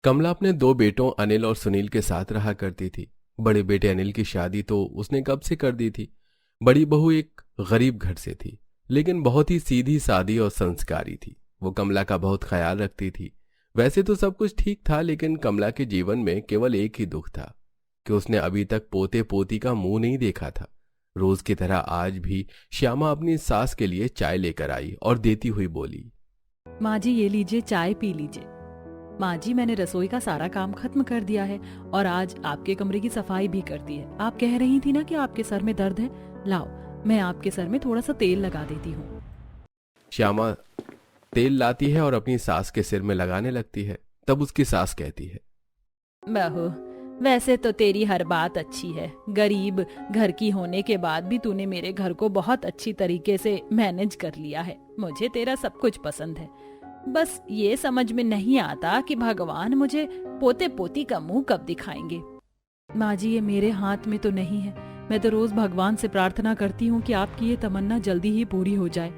कमला अपने दो बेटों अनिल और सुनील के साथ रहा करती थी। बड़े बेटे अनिल की शादी तो उसने कब से कर दी थी। बड़ी बहू एक गरीब घर से थी, लेकिन बहुत ही सीधी सादी और संस्कारी थी। वो कमला का बहुत ख्याल रखती थी। वैसे तो सब कुछ ठीक था, लेकिन कमला के जीवन में केवल एक ही दुख था कि उसने अभी तक पोते पोती का मुंह नहीं देखा था। रोज की तरह आज भी श्यामा अपनी सास के लिए चाय लेकर आई और देती हुई बोली, माँ जी ये लीजिए, चाय पी लीजिए। माँ जी मैंने रसोई का सारा काम खत्म कर दिया है और आज आपके कमरे की सफाई भी कर दी है। आप कह रही थी ना कि आपके सर में दर्द है, लाओ मैं आपके सर में थोड़ा सा तेल लगा देती हूँ। श्यामा तेल लाती है और अपनी सास के सिर में लगाने लगती है। तब उसकी सास कहती है, बहू वैसे तो तेरी हर बात अच्छी है, गरीब घर की होने के बाद भी तूने मेरे घर को बहुत अच्छी तरीके से मैनेज कर लिया है। मुझे तेरा सब कुछ पसंद है। बस ये समझ में नहीं आता कि भगवान मुझे पोते पोती का मुंह कब दिखाएंगे। माँ जी ये मेरे हाथ में तो नहीं है। मैं तो रोज भगवान से प्रार्थना करती हूँ कि आपकी ये तमन्ना जल्दी ही पूरी हो जाए।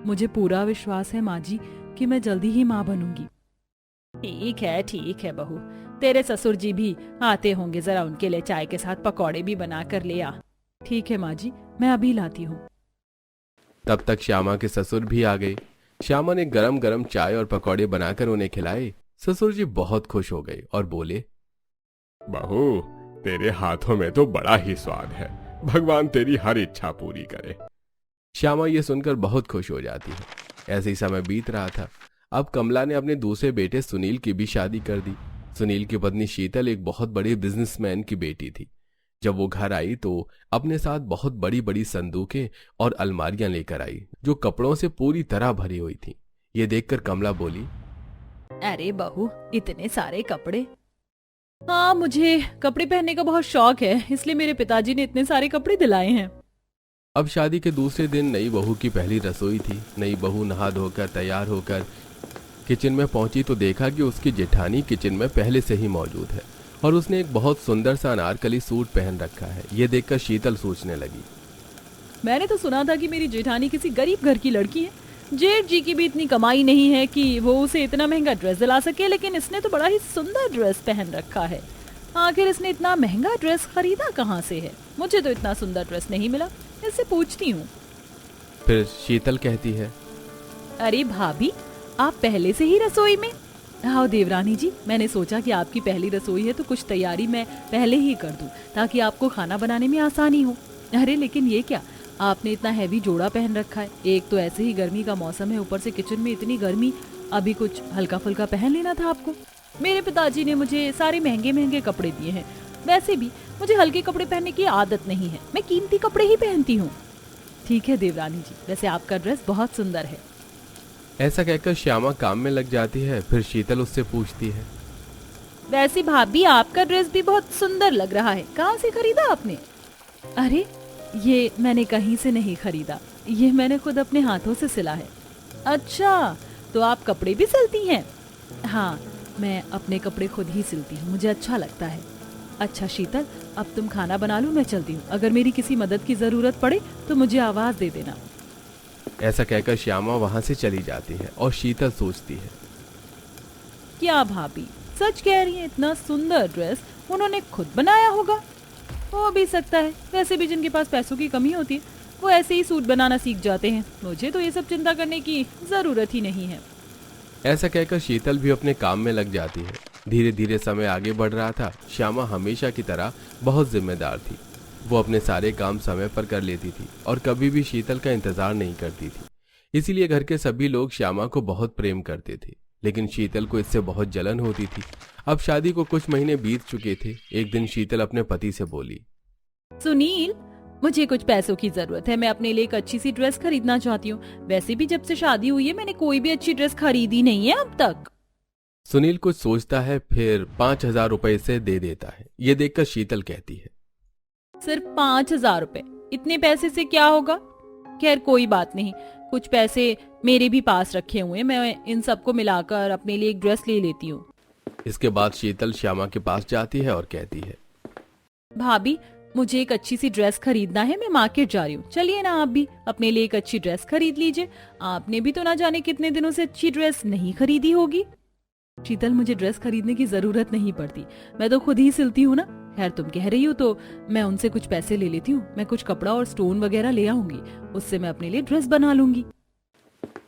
मुझे पूरा विश्वास है माँ जी कि मैं जल्दी ही माँ बनूंगी। ठीक है बहू, तेरे ससुर जी भी आते होंगे, जरा उनके लिए चाय के साथ पकौड़े भी बना कर ले आ। ठीक है माँ जी, मैं अभी लाती हूँ। तब तक श्यामा के ससुर भी आ गए। श्यामा ने गरम गरम चाय और पकौड़े बनाकर उन्हें खिलाए। ससुर जी बहुत खुश हो गए और बोले, बहू तेरे हाथों में तो बड़ा ही स्वाद है, भगवान तेरी हर इच्छा पूरी करे। श्यामा ये सुनकर बहुत खुश हो जाती है। ऐसे ही समय बीत रहा था। अब कमला ने अपने दूसरे बेटे सुनील की भी शादी कर दी। सुनील की पत्नी शीतल एक बहुत बड़े बिजनेसमैन की बेटी थी। जब वो घर आई तो अपने साथ बहुत बड़ी बड़ी संदूकें और अलमारियां लेकर आई, जो कपड़ों से पूरी तरह भरी हुई थी। ये देखकर कमला बोली, अरे बहू इतने सारे कपड़े। हाँ मुझे कपड़े पहनने का बहुत शौक है, इसलिए मेरे पिताजी ने इतने सारे कपड़े दिलाए हैं। अब शादी के दूसरे दिन नई बहू की पहली रसोई थी। नई बहू नहा धोकर तैयार होकर किचन में पहुंची तो देखा कि उसकी जेठानी किचन में पहले से ही मौजूद है और उसने एक बहुत सुंदर सा अनारकली सूट पहन रखा है। ये देखकर शीतल सोचने लगी, मैंने तो सुना था कि मेरी जेठानी किसी गरीब घर की लड़की है। जेठ जी की भी इतनी कमाई नहीं है कि वो उसे इतना महंगा ड्रेस दिला सके, लेकिन इसने तो बड़ा ही सुंदर ड्रेस पहन रखा है। आखिर इसने इतना महंगा ड्रेस खरीदा कहाँ से है? मुझे तो इतना सुंदर ड्रेस नहीं मिला, इससे पूछती हूँ। फिर शीतल कहती है, अरे भाभी आप पहले से ही रसोई में? आओ देवरानी जी, मैंने सोचा कि आपकी पहली रसोई है तो कुछ तैयारी मैं पहले ही कर दूं ताकि आपको खाना बनाने में आसानी हो। अरे लेकिन ये क्या, आपने इतना हैवी जोड़ा पहन रखा है। एक तो ऐसे ही गर्मी का मौसम है, ऊपर से किचन में इतनी गर्मी, अभी कुछ हल्का फुल्का पहन लेना था आपको। मेरे पिताजी ने मुझे सारे महंगे महंगे कपड़े दिए हैं। वैसे भी मुझे हल्के कपड़े पहनने की आदत नहीं है, मैं कीमती कपड़े ही पहनती हूँ। ठीक है देवरानी जी, वैसे आपका ड्रेस बहुत सुंदर है। ऐसा कहकर श्यामा काम में लग जाती है। फिर शीतल उससे पूछती है, वैसे भाभी आपका ड्रेस भी बहुत सुंदर लग रहा है, कहाँ से खरीदा आपने? अरे ये मैंने कहीं से नहीं खरीदा, ये मैंने खुद अपने हाथों से सिला है। अच्छा तो आप कपड़े भी सिलती हैं? हाँ मैं अपने कपड़े खुद ही सिलती हूँ, मुझे अच्छा लगता है। अच्छा शीतल अब तुम खाना बना लो, मैं चलती हूँ। अगर मेरी किसी मदद की जरूरत पड़े तो मुझे आवाज दे देना। ऐसा कहकर श्यामा वहां से चली जाती है और शीतल सोचती है, क्या भाभी सच कह रही है? इतना सुंदर ड्रेस उन्होंने खुद बनाया होगा? हो भी सकता है, वैसे भी जिनके पास पैसों की कमी होती है वो ऐसे ही सूट बनाना सीख जाते हैं। मुझे तो ये सब चिंता करने की जरूरत ही नहीं है। ऐसा कहकर शीतल भी अपने काम में लग जाती है। धीरे धीरे समय आगे बढ़ रहा था। श्यामा हमेशा की तरह बहुत जिम्मेदार थी। वो अपने सारे काम समय पर कर लेती थी और कभी भी शीतल का इंतजार नहीं करती थी। इसीलिए घर के सभी लोग श्यामा को बहुत प्रेम करते थे, लेकिन शीतल को इससे बहुत जलन होती थी। अब शादी को कुछ महीने बीत चुके थे। एक दिन शीतल अपने पति से बोली, सुनील मुझे कुछ पैसों की जरूरत है, मैं अपने लिए एक अच्छी सी ड्रेस खरीदना चाहती हूँ। वैसे भी जब से शादी हुई है मैंने कोई भी अच्छी ड्रेस खरीदी नहीं है अब तक। सुनील कुछ सोचता है, फिर 5,000 रुपए से दे देता है। ये देखकर शीतल कहती है, सिर्फ 5,000 रुपए? इतने पैसे से क्या होगा? खैर कोई बात नहीं, कुछ पैसे मेरे भी पास रखे हुए हैं, मैं इन सबको मिलाकर अपने लिए एक ड्रेस ले लेती हूँ। इसके बाद शीतल श्यामा के पास जाती है और कहती है, भाभी मुझे एक अच्छी सी ड्रेस खरीदना है, मैं मार्केट जा रही हूँ, चलिए ना आप भी अपने लिए एक अच्छी ड्रेस खरीद लीजिए। आपने भी तो ना जाने कितने दिनों से अच्छी ड्रेस नहीं खरीदी होगी। शीतल, मुझे ड्रेस खरीदने की जरूरत नहीं पड़ती, मैं तो खुद ही सिलती हूँ ना। खैर तुम कह रही हो तो मैं उनसे कुछ पैसे ले लेती हूँ, मैं कुछ कपड़ा और स्टोन वगैरह ले आऊंगी, उससे मैं अपने लिए ड्रेस बना लूंगी।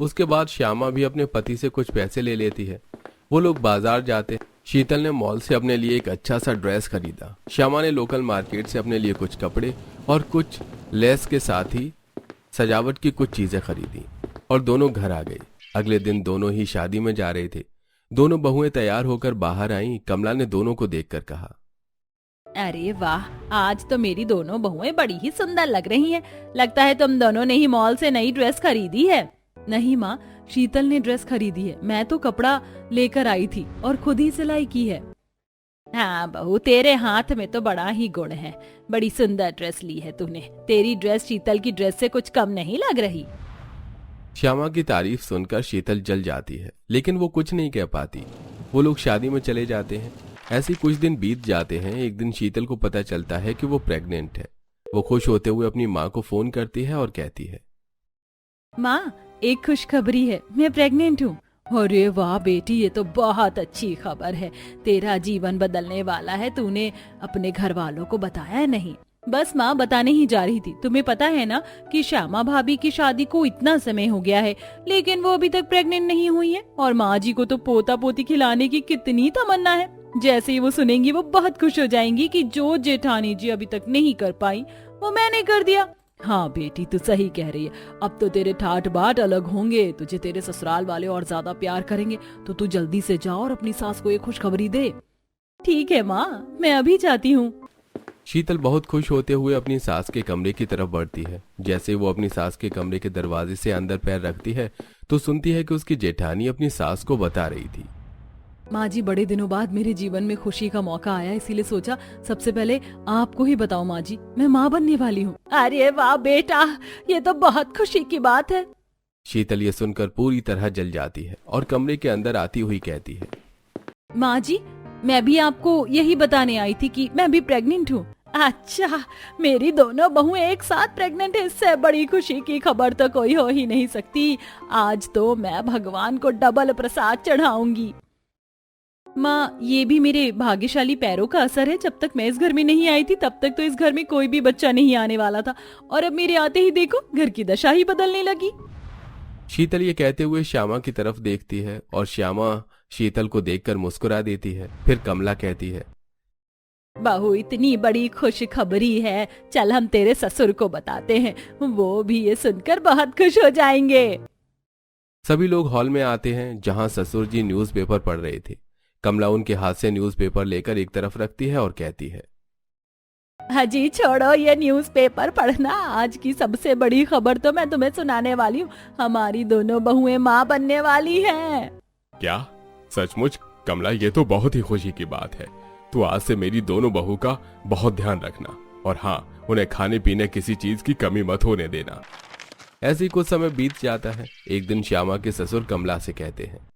उसके बाद श्यामा भी अपने पति से कुछ पैसे ले लेती है। वो लोग बाजार जाते हैं। शीतल ने मॉल से अपने लिए एक अच्छा सा ड्रेस खरीदा। श्यामा ने लोकल मार्केट से अपने लिए कुछ कपड़े और कुछ लेस के साथ ही सजावट की कुछ चीजें खरीदी और दोनों घर आ गई। अगले दिन दोनों ही शादी में जा रहे थे। दोनों बहुएं तैयार होकर बाहर आईं। कमला ने दोनों को देखकर कहा, अरे वाह, आज तो मेरी दोनों बहुएं बड़ी ही सुंदर लग रही हैं। लगता है तुम दोनों ने ही मॉल से नई ड्रेस खरीदी है। नहीं माँ, शीतल ने ड्रेस खरीदी है, मैं तो कपड़ा लेकर आई थी और खुद ही सिलाई की है। हाँ बहू, तेरे हाथ में तो बड़ा ही गुण है, बड़ी सुंदर ड्रेस ली है तूने। तेरी ड्रेस शीतल की ड्रेस से कुछ कम नहीं लग रही। श्यामा की तारीफ सुनकर शीतल जल जाती है, लेकिन वो कुछ नहीं कह पाती। वो लोग शादी में चले जाते हैं। ऐसे ही कुछ दिन बीत जाते हैं। एक दिन शीतल को पता चलता है कि वो प्रेग्नेंट है। वो खुश होते हुए अपनी माँ को फोन करती है और कहती है, माँ, एक खुशखबरी है, मैं प्रेग्नेंट हूँ। अरे वाह बेटी, ये तो बहुत अच्छी खबर है, तेरा जीवन बदलने वाला है। तूने अपने घर वालों को बताया नहीं? बस माँ, बताने ही जा रही थी। तुम्हें पता है ना कि श्यामा भाभी की शादी को इतना समय हो गया है, लेकिन वो अभी तक प्रेग्नेंट नहीं हुई है। और माँ जी को तो पोता पोती खिलाने की कितनी तमन्ना है। जैसे ही वो सुनेंगी वो बहुत खुश हो जाएंगी कि जो जेठानी जी अभी तक नहीं कर पाई वो मैंने कर दिया। हाँ बेटी, तू सही कह रही है। अब तो तेरे ठाट बाट अलग होंगे, तुझे तेरे ससुराल वाले और ज्यादा प्यार करेंगे। तो तू जल्दी से जा और अपनी सास को ये खुशखबरी दे। ठीक है माँ, मैं अभी जाती हूँ। शीतल बहुत खुश होते हुए अपनी सास के कमरे की तरफ बढ़ती है। जैसे वो अपनी सास के कमरे के दरवाजे से अंदर पैर रखती है तो सुनती है कि उसकी जेठानी अपनी सास को बता रही थी, माँ जी, बड़े दिनों बाद मेरे जीवन में खुशी का मौका आया, इसीलिए सोचा सबसे पहले आपको ही बताओ माँ जी, मैं माँ बनने वाली हूँ। अरे वाह बेटा, ये तो बहुत खुशी की बात है। शीतल ये सुनकर पूरी तरह जल जाती है और कमरे के अंदर आती हुई कहती है, माँ जी, मैं भी आपको यही बताने आई थी कि मैं भी प्रेग्नेंट हूँ। अच्छा, मेरी दोनों बहुएं एक साथ प्रेग्नेंट है, इससे बड़ी खुशी की खबर तो कोई हो ही नहीं सकती। आज तो मैं भगवान को डबल प्रसाद चढ़ाऊंगी। माँ, ये भी मेरे भाग्यशाली पैरों का असर है। जब तक मैं इस घर में नहीं आई थी तब तक तो इस घर में कोई भी बच्चा नहीं आने वाला था, और अब मेरे आते ही देखो घर की दशा ही बदलने लगी। शीतल ये कहते हुए श्यामा की तरफ देखती है और श्यामा शीतल को देखकर मुस्कुरा देती है। फिर कमला कहती है, बहू, इतनी बड़ी खुश खबरी है, चल हम तेरे ससुर को बताते हैं, वो भी ये सुनकर बहुत खुश हो जाएंगे। सभी लोग हॉल में आते हैं जहां ससुर जी न्यूज़पेपर पढ़ रहे थे। कमला उनके हाथ से न्यूज़पेपर लेकर एक तरफ रखती है और कहती है, हाजी छोड़ो ये न्यूज़पेपर पढ़ना, आज की सबसे बड़ी खबर तो मैं तुम्हें सुनाने वाली हूँ। हमारी दोनों बहुएं माँ बनने वाली हैं। क्या सचमुच? कमला, ये तो बहुत ही खुशी की बात है। तू आज से मेरी दोनों बहू का बहुत ध्यान रखना, और हाँ, उन्हें खाने पीने किसी चीज की कमी मत होने देना। ऐसे ही कुछ समय बीत जाता है। एक दिन श्यामा के ससुर कमला से कहते हैं,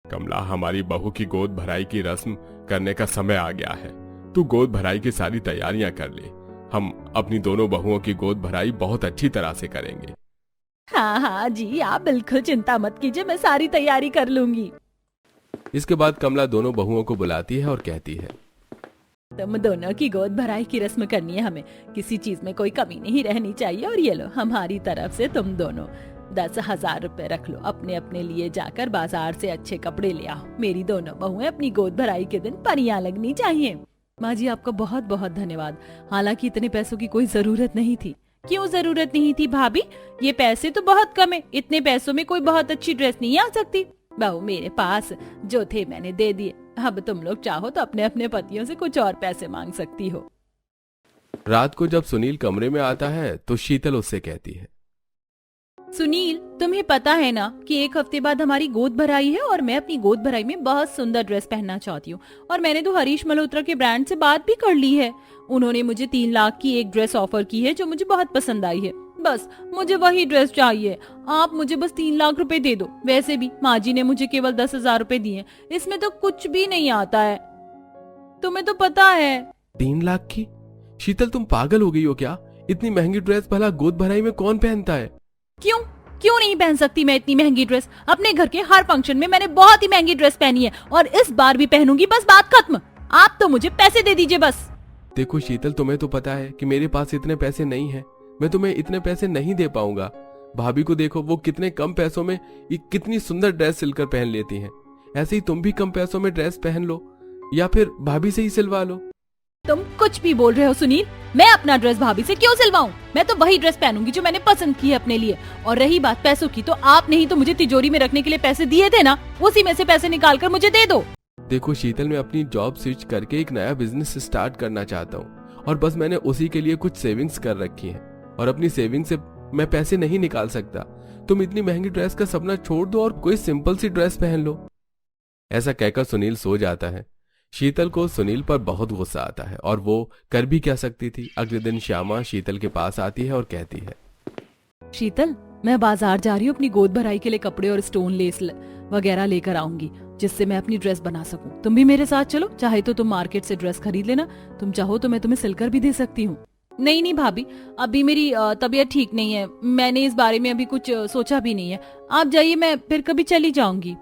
कमला, हमारी बहू की गोद भराई की रस्म करने का समय आ गया है। तू गोद भराई की सारी तैयारियां कर ले। हम अपनी दोनों बहुओं की गोद भराई बहुत अच्छी तरह से करेंगे। हाँ हाँ जी, आप बिल्कुल चिंता मत कीजिए, मैं सारी तैयारी कर लूंगी। इसके बाद कमला दोनों बहुओं को बुलाती है और कहती है, तुम दोनों की गोद भराई की रस्म करनी है हमें, किसी चीज में कोई कमी नहीं रहनी चाहिए। और ये लो, हमारी तरफ से तुम दोनों 10,000 रुपए रख लो, अपने अपने लिए जाकर बाजार से अच्छे कपड़े ले आओ। मेरी दोनों बहुएं अपनी गोद भराई के दिन परियां लगनी चाहिए। माँ जी, आपका बहुत बहुत धन्यवाद। हालांकि इतने पैसों की कोई जरूरत नहीं थी। क्यों जरूरत नहीं थी भाभी? ये पैसे तो बहुत कम है, इतने पैसों में कोई बहुत अच्छी ड्रेस नहीं आ सकती। बहू, मेरे पास जो थे मैंने दे दिए, अब तुम लोग चाहो तो अपने अपने पतियों से कुछ और पैसे मांग सकती हो। रात को जब सुनील कमरे में आता है तो शीतल उससे कहती है, सुनील, तुम्हें पता है ना कि एक हफ्ते बाद हमारी गोद भराई है और मैं अपनी गोद भराई में बहुत सुंदर ड्रेस पहनना चाहती हूँ। और मैंने तो हरीश मल्होत्रा के ब्रांड से बात भी कर ली है। उन्होंने मुझे 3 लाख की एक ड्रेस ऑफर की है जो मुझे बहुत पसंद आई है। बस मुझे वही ड्रेस चाहिए। आप मुझे बस 3 लाख रुपए दे दो। वैसे भी माँ जी ने मुझे केवल 10,000 रुपए दिए, इसमें तो कुछ भी नहीं आता है, तुम्हें तो पता है। 3 लाख की? शीतल, तुम पागल हो गई हो क्या? इतनी महंगी ड्रेस भला गोद भराई में कौन पहनता है? क्यों? क्यों नहीं पहन सकती मैं इतनी महंगी ड्रेस? अपने घर के हर फंक्शन में मैंने बहुत ही महंगी ड्रेस पहनी है और इस बार भी पहनूंगी। बस बात खत्म। आप तो मुझे पैसे दे दीजिए बस। देखो शीतल, तुम्हें तो पता है कि मेरे पास इतने पैसे नहीं हैं। मैं तुम्हें इतने पैसे नहीं दे पाऊंगा। भाभी को देखो, वो कितने कम पैसों में कितनी सुंदर ड्रेस सिलकर पहन लेती हैं। ऐसे ही तुम भी कम पैसों में ड्रेस पहन लो या फिर भाभी से ही सिलवा लो। तुम कुछ भी बोल रहे हो सुनील। मैं अपना ड्रेस भाभी से क्यों सिलवाऊं? मैं तो वही ड्रेस पहनूंगी जो मैंने पसंद की है अपने लिए। और रही बात पैसों की, तो आपने ही तो मुझे तिजोरी में रखने के लिए पैसे दिए थे ना, उसी में से पैसे निकाल कर मुझे दे दो। देखो शीतल, मैं अपनी जॉब स्विच करके एक नया बिजनेस स्टार्ट करना चाहता हूँ और बस मैंने उसी के लिए कुछ सेविंग्स कर रखी हैं और अपनी सेविंग से मैं पैसे नहीं निकाल सकता। तुम इतनी महंगी ड्रेस का सपना छोड़ दो और कोई सिंपल सी ड्रेस पहन लो। ऐसा कहकर सुनील सो जाता है। शीतल को सुनील पर बहुत गुस्सा आता है और वो कर भी क्या सकती थी। अगले दिन श्यामा शीतल के पास आती है और कहती है, शीतल, मैं बाजार जा रही हूँ अपनी गोद भराई के लिए कपड़े और स्टोन लेस वगैरह लेकर आऊंगी, जिससे मैं अपनी ड्रेस बना सकूं। तुम भी मेरे साथ चलो। चाहे तो तुम मार्केट से ड्रेस खरीद लेना, तुम चाहो तो मैं तुम्हें सिलकर भी दे सकती हूँ। नहीं नहीं भाभी, अभी मेरी तबीयत ठीक नहीं है। मैंने इस बारे में अभी कुछ सोचा भी नहीं है। आप जाइए, मैं फिर कभी चली जाऊंगी।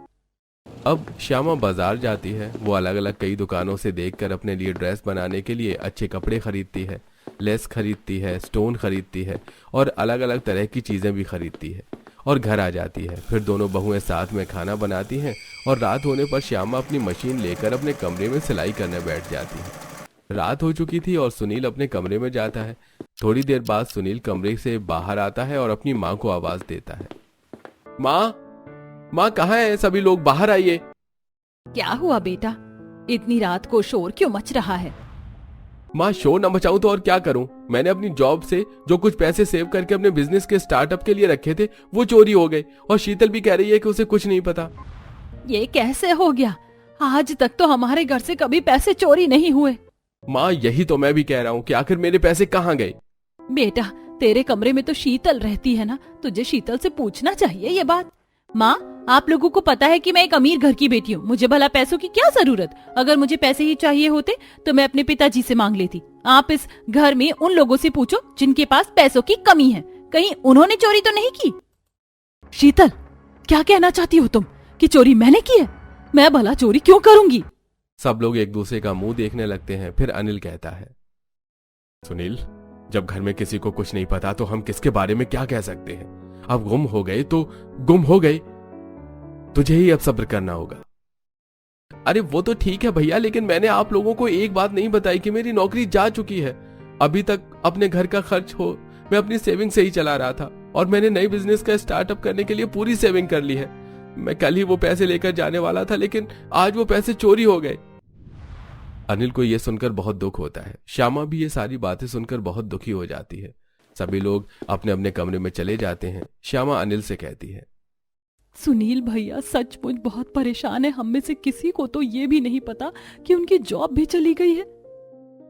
अब श्यामा बाजार जाती है। वो अलग अलग कई दुकानों से देखकर अपने लिए ड्रेस बनाने के लिए अच्छे कपड़े खरीदती है, लेस खरीदती है, स्टोन खरीदती है और अलग अलग तरह की चीजें भी खरीदती है और घर आ जाती है। फिर दोनों बहुएं साथ में खाना बनाती हैं और रात होने पर श्यामा अपनी मशीन लेकर अपने कमरे में सिलाई करने बैठ जाती है। रात हो चुकी थी और सुनील अपने कमरे में जाता है। थोड़ी देर बाद सुनील कमरे से बाहर आता है और अपनी माँ को आवाज देता है, माँ कहाँ है सभी लोग? बाहर आइए। क्या हुआ बेटा? इतनी रात को शोर क्यों मच रहा है? माँ, शोर न मचाऊं तो और क्या करूं? मैंने अपनी जॉब से जो कुछ पैसे सेव करके अपने बिजनेस के स्टार्टअप के लिए रखे थे वो चोरी हो गए और शीतल भी कह रही है कि उसे कुछ नहीं पता। ये कैसे हो गया? आज तक तो हमारे घर से कभी पैसे चोरी नहीं हुए। माँ, यही तो मैं भी कह रहा हूँ कि आखिर मेरे पैसे कहाँ गए? बेटा, तेरे कमरे में तो शीतल रहती है ना, तुझे शीतल से पूछना चाहिए ये बात। माँ, आप लोगों को पता है कि मैं एक अमीर घर की बेटी हूँ। मुझे भला पैसों की क्या जरूरत? अगर मुझे पैसे ही चाहिए होते तो मैं अपने पिताजी से मांग लेती। आप इस घर में उन लोगों से पूछो जिनके पास पैसों की कमी है। कहीं उन्होंने चोरी तो नहीं की? शीतल, क्या कहना चाहती हो तुम कि चोरी मैंने की है? मैं भला चोरी क्यों करूंगी? सब लोग एक दूसरे का मुंह देखने लगते हैं। फिर अनिल कहता है, सुनील, जब घर में किसी को कुछ नहीं पता तो हम किसके बारे में क्या कह सकते हैं? अब गुम हो गए तो गुम हो गए, तुझे ही अब सब्र करना होगा। अरे वो तो ठीक है भैया, लेकिन मैंने आप लोगों को एक बात नहीं बताई कि मेरी नौकरी जा चुकी है। अभी तक अपने घर का खर्च हो मैं अपनी सेविंग से ही चला रहा था और मैंने नई बिजनेस का स्टार्टअप करने के लिए पूरी सेविंग कर ली है। मैं कल ही वो पैसे लेकर जाने वाला था, लेकिन आज वो पैसे चोरी हो गए। अनिल को यह सुनकर बहुत दुख होता है। श्यामा भी ये सारी बातें सुनकर बहुत दुखी हो जाती है। सभी लोग अपने अपने कमरे में चले जाते हैं। श्यामा अनिल से कहती है, सुनील भैया सचमुच बहुत परेशान है। हम में से किसी को तो ये भी नहीं पता कि उनकी जॉब भी चली गई है।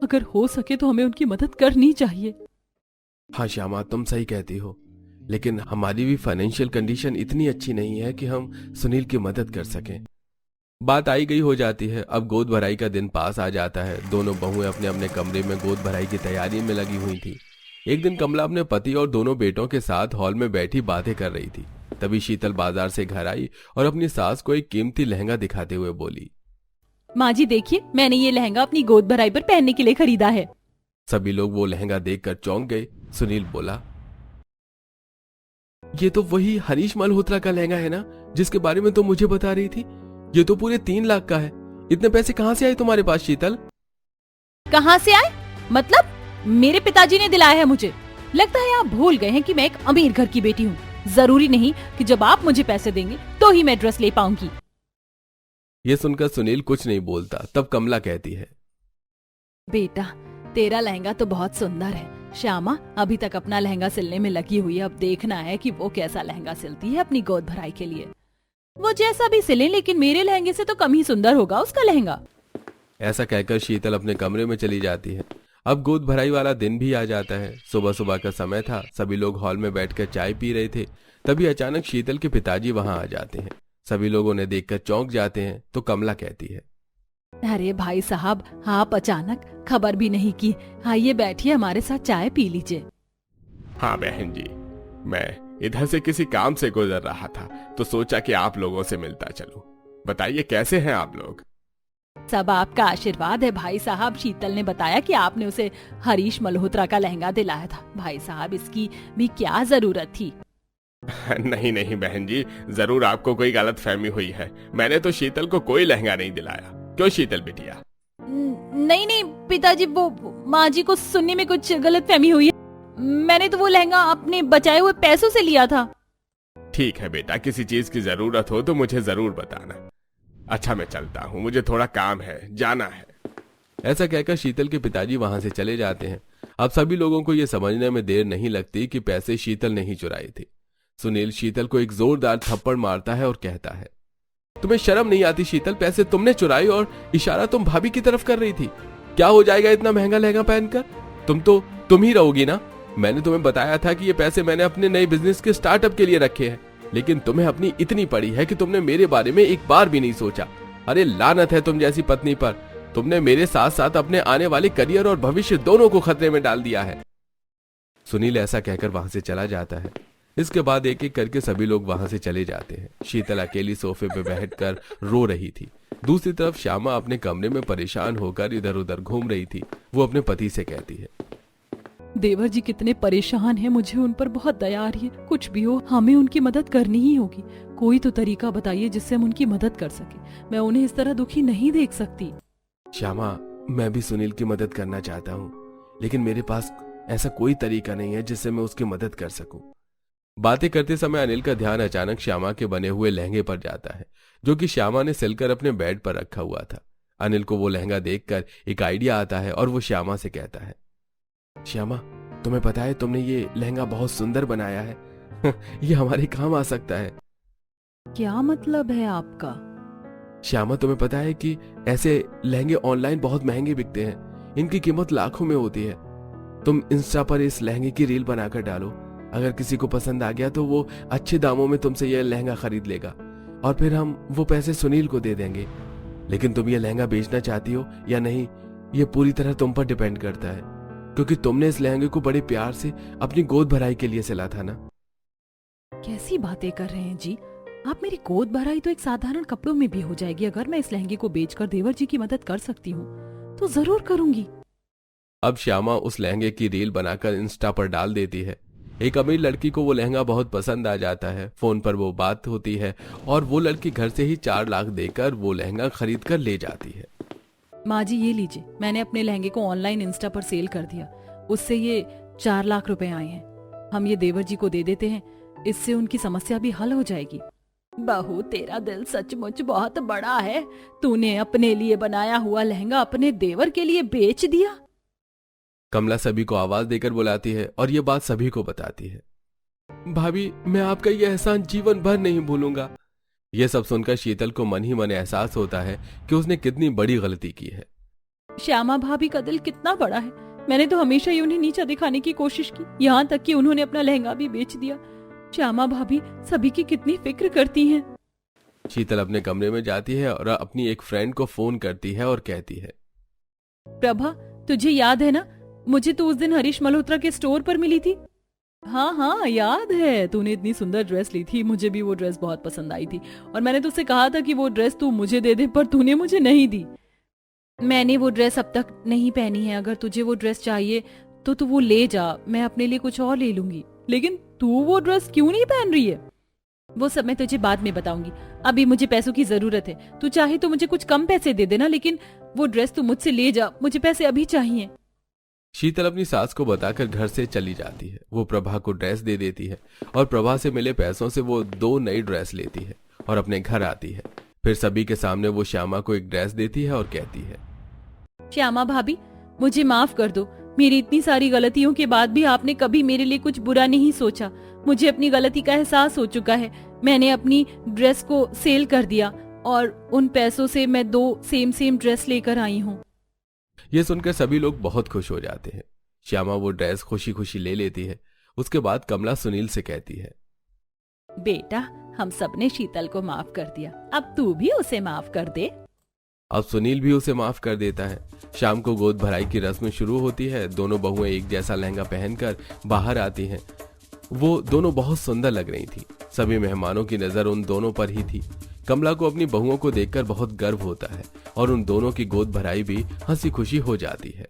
अगर हो सके तो हमें उनकी मदद करनी चाहिए। हाँ श्यामा, तुम सही कहती हो, लेकिन हमारी भी फाइनेंशियल कंडीशन इतनी अच्छी नहीं है कि हम सुनील की मदद कर सकें। बात आई गई हो जाती है। अब गोद भराई का दिन पास आ जाता है। दोनों बहुएं अपने अपने कमरे में गोद भराई की तैयारी में लगी हुई थी। एक दिन कमला अपने पति और दोनों बेटों के साथ हॉल में बैठी बातें कर रही थी। तभी शीतल बाजार से घर आई और अपनी सास को एक कीमती लहंगा दिखाते हुए बोली, माँ जी देखिए, मैंने ये लहंगा अपनी गोद भराई पर पहनने के लिए खरीदा है। सभी लोग वो लहंगा देखकर चौंक गए। सुनील बोला, ये तो वही हरीश मल्होत्रा का लहंगा है ना, जिसके बारे में तुम मुझे बता रही थी। ये तो पूरे 3 लाख का है। इतने पैसे कहाँ से आए तुम्हारे पास शीतल? कहाँ से आए? मतलब मेरे पिताजी ने दिलाया है मुझे। लगता है आप भूल गए हैं कि मैं एक अमीर घर की बेटी हूँ। जरूरी नहीं कि जब आप मुझे पैसे देंगे तो ही मैं ड्रेस ले पाऊंगी। ये सुनकर सुनील कुछ नहीं बोलता। तब कमला कहती है, बेटा, तेरा लहंगा तो बहुत सुंदर है। श्यामा अभी तक अपना लहंगा सिलने में लगी हुई है। अब देखना है कि वो कैसा लहंगा सिलती है अपनी गोद भराई के लिए। वो जैसा भी सिले, लेकिन मेरे लहंगे से तो कम ही सुंदर होगा उसका लहंगा। ऐसा कहकर शीतल अपने कमरे में चली जाती है। अब गोद भराई वाला दिन भी आ जाता है। सुबह सुबह का समय था। सभी लोग हॉल में बैठकर चाय पी रहे थे। तभी अचानक शीतल के पिताजी वहां आ जाते हैं। सभी लोग उन्हें देखकर चौंक जाते हैं। तो कमला कहती है, अरे भाई साहब, आप अचानक, खबर भी नहीं की। आइए बैठिए, हमारे साथ चाय पी लीजिए। हाँ बहन जी, मैं इधर से किसी काम से गुजर रहा था तो सोचा कि आप लोगों से मिलता चलूं। बताइए कैसे हैं आप लोग? सब आपका आशीर्वाद है भाई साहब। शीतल ने बताया कि आपने उसे हरीश मल्होत्रा का लहंगा दिलाया था। भाई साहब, इसकी भी क्या जरूरत थी? नहीं नहीं बहन जी, जरूर आपको कोई गलत फहमी हुई है। मैंने तो शीतल को कोई लहंगा नहीं दिलाया। क्यों शीतल बिटिया? नहीं नहीं पिताजी, वो माँ जी को सुनने में कुछ गलत फहमी हुई है। मैंने तो वो लहंगा अपने बचाए हुए पैसों से लिया था। ठीक है बेटा, किसी चीज की जरूरत हो तो मुझे जरूर बताना। अच्छा मैं चलता हूँ, मुझे थोड़ा काम है, जाना है। ऐसा कहकर शीतल के पिताजी वहां से चले जाते हैं। अब सभी लोगों को यह समझने में देर नहीं लगती कि पैसे शीतल ने ही चुराए थे। सुनील शीतल को एक जोरदार थप्पड़ मारता है और कहता है, तुम्हें शर्म नहीं आती शीतल? पैसे तुमने चुराए और इशारा तुम भाभी की तरफ कर रही थी। क्या हो जाएगा इतना महंगा लहंगा पहनकर? तुम ही रहोगी ना? मैंने तुम्हें बताया था कि ये पैसे मैंने अपने नए बिजनेस के स्टार्टअप के लिए रखे हैं, लेकिन तुम्हें अपनी इतनी पड़ी है कि तुमने मेरे बारे में एक बार भी नहीं सोचा। अरे लानत है तुम जैसी पत्नी पर। तुमने मेरे साथ साथ अपने आने वाले करियर और भविष्य दोनों को खतरे में डाल दिया है। सुनील ऐसा कहकर वहां से चला जाता है। इसके बाद एक एक करके सभी लोग वहां से चले जाते हैं। शीतल अकेली सोफे पे बैठकर रो रही थी। दूसरी तरफ श्यामा अपने कमरे में परेशान होकर इधर उधर घूम रही थी। वो अपने पति से कहती है, देवर जी कितने परेशान हैं, मुझे उन पर बहुत दया आ रही है। कुछ भी हो, हमें उनकी मदद करनी ही होगी। कोई तो तरीका बताइए जिससे हम उनकी मदद कर सके। मैं उन्हें इस तरह दुखी नहीं देख सकती। श्यामा, मैं भी सुनील की मदद करना चाहता हूँ, लेकिन मेरे पास ऐसा कोई तरीका नहीं है जिससे मैं उसकी मदद कर सकूं। बातें करते समय अनिल का ध्यान अचानक श्यामा के बने हुए लहंगे पर जाता है, जो कि श्यामा ने सिलकर अपने बेड पर रखा हुआ था। अनिल को वो लहंगा देखकर एक आइडिया आता है और वो श्यामा से कहता है, श्यामा, तुम्हें पता है तुमने ये लहंगा बहुत सुंदर बनाया है। ये हमारे काम आ सकता है। क्या मतलब है आपका? श्यामा, तुम्हें पता है कि ऐसे लहंगे ऑनलाइन बहुत महंगे बिकते हैं। इनकी कीमत लाखों में होती है। तुम इंस्टा पर इस लहंगे की रील बनाकर डालो। अगर किसी को पसंद आ गया तो वो अच्छे दामों में तुमसे यह लहंगा खरीद लेगा और फिर हम वो पैसे सुनील को दे देंगे। लेकिन तुम ये लहंगा बेचना चाहती हो या नहीं, ये पूरी तरह तुम पर डिपेंड करता है, क्योंकि तुमने इस लहंगे को बड़े प्यार से अपनी गोद भराई के लिए सिला था ना। कैसी बातें कर रहे हैं जी आप? मेरी गोद भराई तो एक साधारण कपड़ों में भी हो जाएगी। अगर मैं इस लहंगे को बेचकर देवर जी की मदद कर सकती हूँ तो जरूर करूंगी। अब श्यामा उस लहंगे की रील बनाकर इंस्टा पर डाल देती है। एक अमीर लड़की को वो लहंगा बहुत पसंद आ जाता है। फोन पर वो बात होती है और वो लड़की घर से ही 4 लाख देकर वो लहंगा खरीद कर ले जाती है। माँ जी, ये लीजिए, मैंने अपने लहंगे को ऑनलाइन इंस्टा पर सेल कर दिया। उससे ये 4 लाख रुपए आए हैं। हम ये देवर जी को दे देते हैं, इससे उनकी समस्या भी हल हो जाएगी। बहू, तेरा दिल सचमुच बहुत बड़ा है। तूने अपने लिए बनाया हुआ लहंगा अपने देवर के लिए बेच दिया। कमला सभी को आवाज देकर बुलाती है और ये बात सभी को बताती है। भाभी, मैं आपका ये एहसान जीवन भर नहीं भूलूंगा। ये सब सुनकर शीतल को मन ही मन एहसास होता है कि उसने कितनी बड़ी गलती की है। श्यामा भाभी का दिल कितना बड़ा है। मैंने तो हमेशा ही उन्हें नीचा दिखाने की कोशिश की, यहाँ तक कि उन्होंने अपना लहंगा भी बेच दिया। श्यामा भाभी सभी की कितनी फिक्र करती हैं। शीतल अपने कमरे में जाती है और अपनी एक फ्रेंड को फोन करती है और कहती है, प्रभा, तुझे याद है ना, मुझे तो उस दिन हरीश मल्होत्रा के स्टोर पर मिली थी। हाँ हाँ, याद है। तूने इतनी सुंदर ड्रेस ली थी, मुझे भी वो ड्रेस बहुत पसंद आई थी और मैंने तुझसे कहा था कि वो ड्रेस तू मुझे दे दे, पर तूने मुझे नहीं दी। मैंने वो ड्रेस अब तक नहीं पहनी है। अगर तुझे वो ड्रेस चाहिए तो तू वो ले जा, मैं अपने लिए कुछ और ले लूंगी। लेकिन तू वो ड्रेस क्यों नहीं पहन रही है? वो सब मैं तुझे बाद में बताऊंगी। अभी मुझे पैसों की जरूरत है। तू चाहे तो मुझे कुछ कम पैसे दे देना, लेकिन वो ड्रेस तू मुझसे ले जा। मुझे पैसे अभी चाहिए। शीतल अपनी सास को बताकर घर से चली जाती है। वो प्रभा को ड्रेस दे देती है और प्रभा से मिले पैसों से वो 2 नई ड्रेस लेती है और अपने घर आती है। फिर सभी के सामने वो श्यामा को एक ड्रेस देती है और कहती है, श्यामा भाभी, मुझे माफ कर दो। मेरी इतनी सारी गलतियों के बाद भी आपने कभी मेरे लिए कुछ बुरा नहीं सोचा। मुझे अपनी गलती का एहसास हो चुका है। मैंने अपनी ड्रेस को सेल कर दिया और उन पैसों से मैं 2 सेम ड्रेस लेकर आई हूँ। ये सुनकर सभी लोग बहुत खुश हो जाते हैं। श्यामा वो ड्रेस खुशी खुशी ले लेती है। उसके बाद कमला सुनील से कहती है, बेटा, हम सबने शीतल को माफ कर दिया, अब तू भी उसे माफ कर दे। अब सुनील भी उसे माफ कर देता है। शाम को गोद भराई की रस्म शुरू होती है। दोनों बहुएं एक जैसा लहंगा पहनकर बाहर आती हैं। वो दोनों बहुत सुंदर लग रही थी। सभी मेहमानों की नजर उन दोनों पर ही थी। कमला को अपनी बहुओं को देखकर बहुत गर्व होता है और उन दोनों की गोद भराई भी हंसी खुशी हो जाती है।